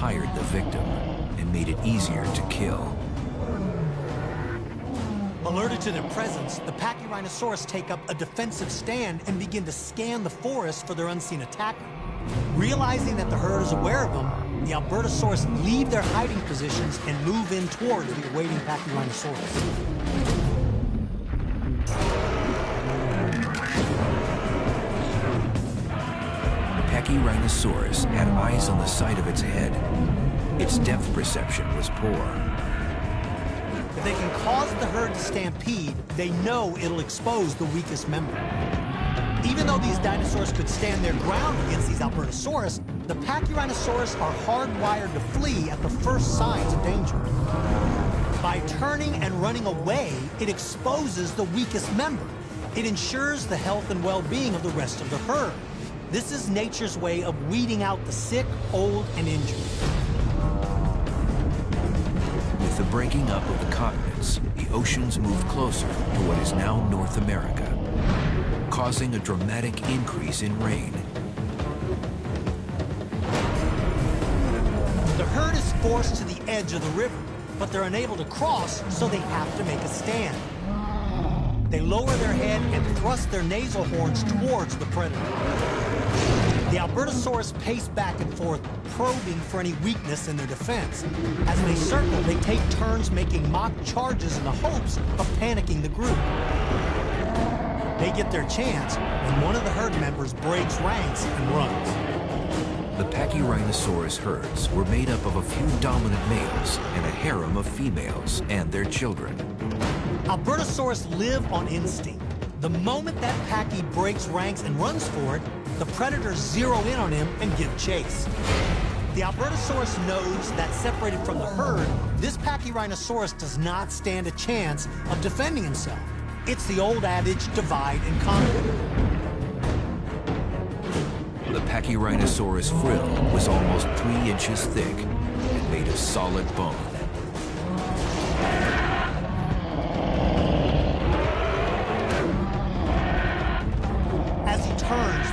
tired the victim and made it easier to kill. Alerted to their presence, the Pachyrhinosaurus take up a defensive stand and begin to scan the forest for their unseen attacker. Realizing that the herd is aware of them, the Albertosaurus leave their hiding positions and move in towards the awaiting Pachyrhinosaurus. Pachyrhinosaurus had eyes on the side of its head. Its depth perception was poor. If they can cause the herd to stampede, they know it'll expose the weakest member. Even though these dinosaurs could stand their ground against these Albertosaurus, the Pachyrhinosaurus are hardwired to flee at the first signs of danger. By turning and running away, it exposes the weakest member. It ensures the health and well-being of the rest of the herd. This is nature's way of weeding out the sick, old, and injured. With the breaking up of the continents, the oceans moved closer to what is now North America, causing a dramatic increase in rain. The herd is forced to the edge of the river, but they're unable to cross, so they have to make a stand. They lower their head and thrust their nasal horns towards the predator. The Albertosaurus pace back and forth, probing for any weakness in their defense. As they circle, they take turns making mock charges in the hopes of panicking the group. They get their chance when one of the herd members breaks ranks and runs. The Pachyrhinosaurus herds were made up of a few dominant males and a harem of females and their children. Albertosaurus live on instinct. The moment that Pachy breaks ranks and runs for it, the predators zero in on him and give chase. The Albertosaurus knows that separated from the herd, this Pachyrhinosaurus does not stand a chance of defending himself. It's the old adage, divide and conquer. The Pachyrhinosaurus frill was almost 3 inches thick and made of solid bone.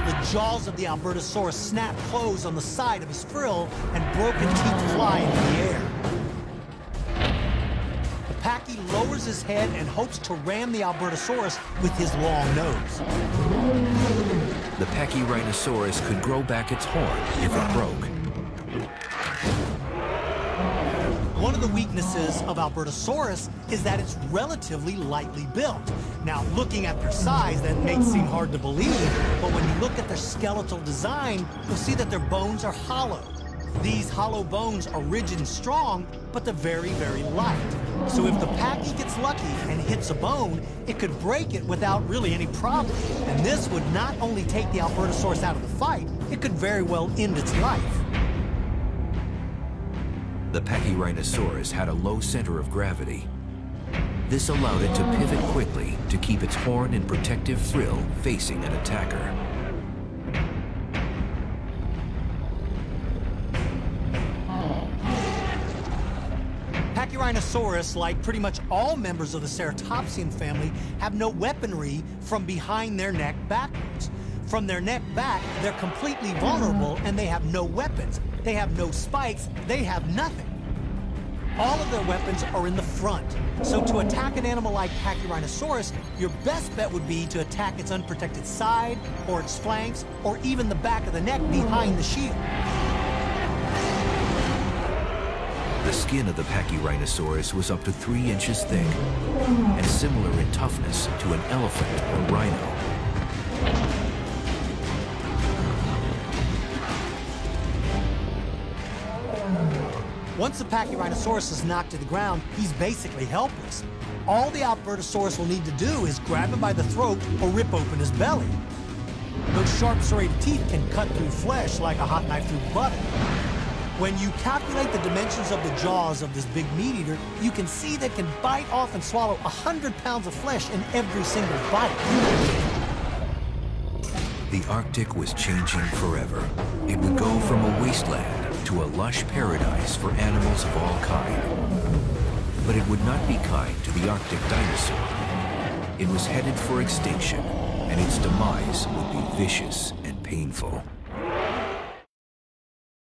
The jaws of the Albertosaurus snap close on the side of his frill, and broken teeth fly into the air. The Pachy lowers his head and hopes to ram the Albertosaurus with his long nose. The Pachyrhinosaurus could grow back its horn if it broke. One of the weaknesses of Albertosaurus is that it's relatively lightly built. Now, looking at their size, that may seem hard to believe, but when you look at their skeletal design, you'll see that their bones are hollow. These hollow bones are rigid and strong, but they're very, very light. So if the Pachy gets lucky and hits a bone, it could break it without really any problem. And this would not only take the Albertosaurus out of the fight, it could very well end its life. The Pachyrhinosaurus had a low center of gravity. This allowed it to pivot quickly to keep its horn and protective frill facing an attacker. Pachyrhinosaurus, like pretty much all members of the Ceratopsian family, have no weaponry from behind their neck backwards. From their neck back, they're completely vulnerable and they have no weapons. They have no spikes, they have nothing. All of their weapons are in the front. So to attack an animal like Pachyrhinosaurus, your best bet would be to attack its unprotected side, or its flanks, or even the back of the neck behind the shield. The skin of the Pachyrhinosaurus was up to 3 inches thick and similar in toughness to an elephant or rhino. Once the Pachyrhinosaurus is knocked to the ground, he's basically helpless. All the Albertosaurus will need to do is grab him by the throat or rip open his belly. Those sharp serrated teeth can cut through flesh like a hot knife through butter. When you calculate the dimensions of the jaws of this big meat eater, you can see they can bite off and swallow 100 pounds of flesh in every single bite. The Arctic was changing forever. It would go from a wasteland to a lush paradise for animals of all kinds. But it would not be kind to the Arctic dinosaur. It was headed for extinction, and its demise would be vicious and painful.